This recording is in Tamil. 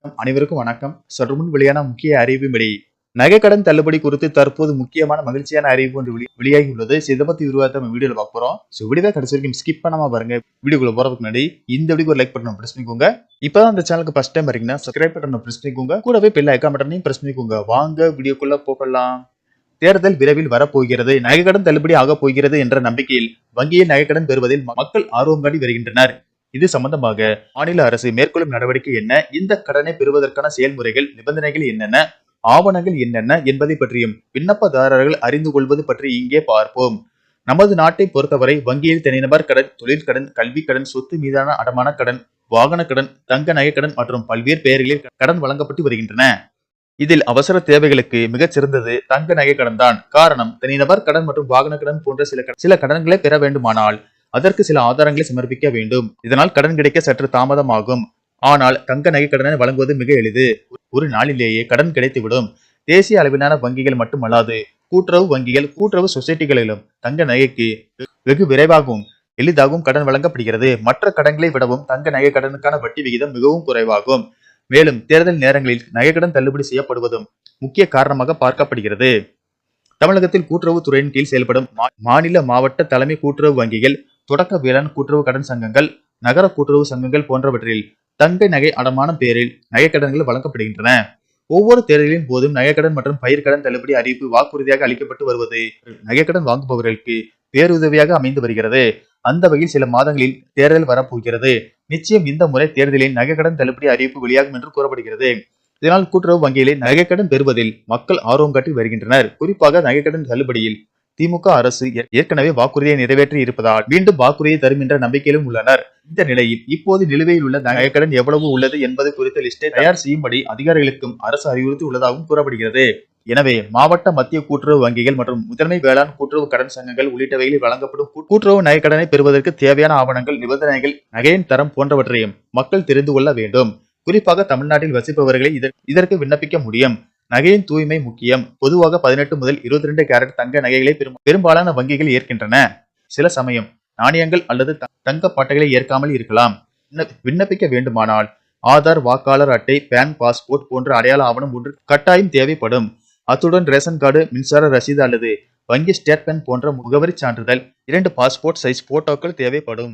அனைவருக்கும் வணக்கம். சற்று முன் வெளியான முக்கிய அறிவின்படி நகைக்கடன் தள்ளுபடி குறித்து தற்போது முக்கியமான மகிழ்ச்சியான அறிவிப்பு ஒன்று வெளியாகி உள்ளது. இதை பத்தி விரிவாக நம்ம வீடியோல பார்க்க போறோம். வீடியோ கடைசி வரைக்கும் ஸ்கிப் பண்ணாம பாருங்க. வீடியோக்குள்ள போறதுக்கு முன்னாடி இந்த வீடியோக்கு ஒரு லைக் பட்டனை பிரஸ் பண்ணிக்கோங்க. இப்பதான் அந்த சேனலுக்கு ஃபர்ஸ்ட் டைம் வரீங்கன்னா சப்ஸ்கிரைப் பட்டனை பிரஸ் பண்ணிக்கோங்க. கூடவே பெல் ஐகான் பட்டனையும் பிரஸ் பண்ணிக்கோங்க. வாங்க வீடியோக்குள்ள போகலாம். தேர்தல் விரைவில் வரப்போகிறது. நகைக்கடன் தள்ளுபடி ஆக போகிறது என்ற நம்பிக்கையில் வங்கியில் நகைக்கடன் பெறுவதில் மக்கள் ஆர்வம் காட்டி வருகின்றனர். இது சம்பந்தமாக மாநில அரசு மேற்கொள்ளும் நடவடிக்கை என்ன, இந்த கடனை பெறுவதற்கான செயல்முறைகள், நிபந்தனைகள் என்னென்ன, ஆவணங்கள் என்னென்ன என்பதை பற்றியும் விண்ணப்பதாரர்கள் அறிந்து கொள்வது பற்றி இங்கே பார்ப்போம். நமது நாட்டை பொறுத்தவரை வங்கியில் தனிநபர் கடன், தொழில் கடன், கல்வி கடன், சொத்து மீதான அடமான கடன், வாகன கடன், தங்க நகை கடன் மற்றும் பல்வேறு பெயர்களில் கடன் வழங்கப்பட்டு வருகின்றன. இதில் அவசர தேவைகளுக்கு மிகச் சிறந்தது தங்க நகை கடன் தான். காரணம், தனிநபர் கடன் மற்றும் வாகன கடன் போன்ற சில கடன்களை பெற வேண்டுமானால் அதற்கு சில ஆதாரங்களை சமர்ப்பிக்க வேண்டும். இதனால் கடன் கிடைக்க சற்று தாமதமாகும். ஆனால் தங்க நகை கடனை வழங்குவது மிக எளிது. ஒரு நாளிலேயே கடன் கிடைத்துவிடும். தேசிய அளவிலான வங்கிகள் மட்டுமல்லாது கூட்டுறவு வங்கிகள், கூட்டுறவு சொசைட்டிகளிலும் தங்க நகைக்கு வெகு விரைவாகவும் எளிதாகவும் கடன் வழங்கப்படுகிறது. மற்ற கடன்களை விடவும் தங்க நகை கடனுக்கான வட்டி விகிதம் மிகவும் குறைவாகும். மேலும் தேர்தல் நேரங்களில் நகைக்கடன் தள்ளுபடி செய்யப்படுவதும் முக்கிய காரணமாக பார்க்கப்படுகிறது. தமிழகத்தில் கூட்டுறவு துறையின் கீழ் செயல்படும் மாநில, மாவட்ட தலைமை கூட்டுறவு வங்கிகள், தொடக்க வேளாண் கூட்டுறவு கடன் சங்கங்கள், நகர கூட்டுறவு சங்கங்கள் போன்றவற்றில் தங்க நகை அடமானம் பேரில் நகைக்கடன்கள் வழங்கப்படுகின்றன. ஒவ்வொரு தேர்தலின் போதும் நகைக்கடன் மற்றும் பயிர்க்கடன் தள்ளுபடி அறிவிப்பு வாக்குறுதியாக அளிக்கப்பட்டு வருவது நகைக்கடன் வாங்குபவர்களுக்கு பேருதவியாக அமைந்து வருகிறது. அந்த வகையில் சில மாதங்களில் தேர்தல் வரப்போகிறது. நிச்சயம் இந்த முறை தேர்தலில் நகைக்கடன் தள்ளுபடி அறிவிப்பு வெளியாகும் என்று கூறப்படுகிறது. இதனால் கூட்டுறவு வங்கிகளில் நகைக்கடன் பெறுவதில் மக்கள் ஆர்வம் காட்டி வருகின்றனர். குறிப்பாக நகைக்கடன் தள்ளுபடியில் திமுக அரசு ஏற்கனவே வாக்குறுதியை நிறைவேற்றி இருப்பதால் மீண்டும் வாக்குறுதியை தரும் என்ற நம்பிக்கையிலும் உள்ளனர். இந்த நிலையில் இப்போது நிலுவையில் உள்ள நகைக்கடன் எவ்வளவு உள்ளது என்பது குறித்த லிஸ்டை தயார் செய்யும்படி அதிகாரிகளுக்கும் அரசு அறிவுறுத்தி உள்ளதாகவும் கூறப்படுகிறது. எனவே மாவட்ட, மத்திய கூட்டுறவு வங்கிகள் மற்றும் முதன்மை வேளாண் கூட்டுறவு கடன் சங்கங்கள் உள்ளிட்டவைகளில் வழங்கப்படும் கூட்டுறவு நகைக்கடனை பெறுவதற்கு தேவையான ஆவணங்கள், நிபந்தனைகள், நகையின் தரம் போன்றவற்றையும் மக்கள் தெரிந்து கொள்ள வேண்டும். குறிப்பாக தமிழ்நாட்டில் வசிப்பவர்களை இதற்கு விண்ணப்பிக்க முடியும். நகையின் தூய்மை முக்கியம். பொதுவாக 18 முதல் 22 கேரட் தங்க நகைகளை பெரும்பாலான வங்கிகள் ஏற்கின்றன. சில சமயம் நாணயங்கள் அல்லது தங்க பாட்டைகளை ஏற்காமல் இருக்கலாம். விண்ணப்பிக்க வேண்டுமானால் ஆதார், வாக்காளர் அட்டை, பேன், பாஸ்போர்ட் போன்ற அடையாள ஆவணம் ஒன்று கட்டாயம் தேவைப்படும். அத்துடன் ரேஷன் கார்டு, மின்சார ரசீது அல்லது வங்கி ஸ்டேட்மெண்ட் போன்ற முகவரி சான்றிதழ், 2 பாஸ்போர்ட் சைஸ் போட்டோக்கள் தேவைப்படும்.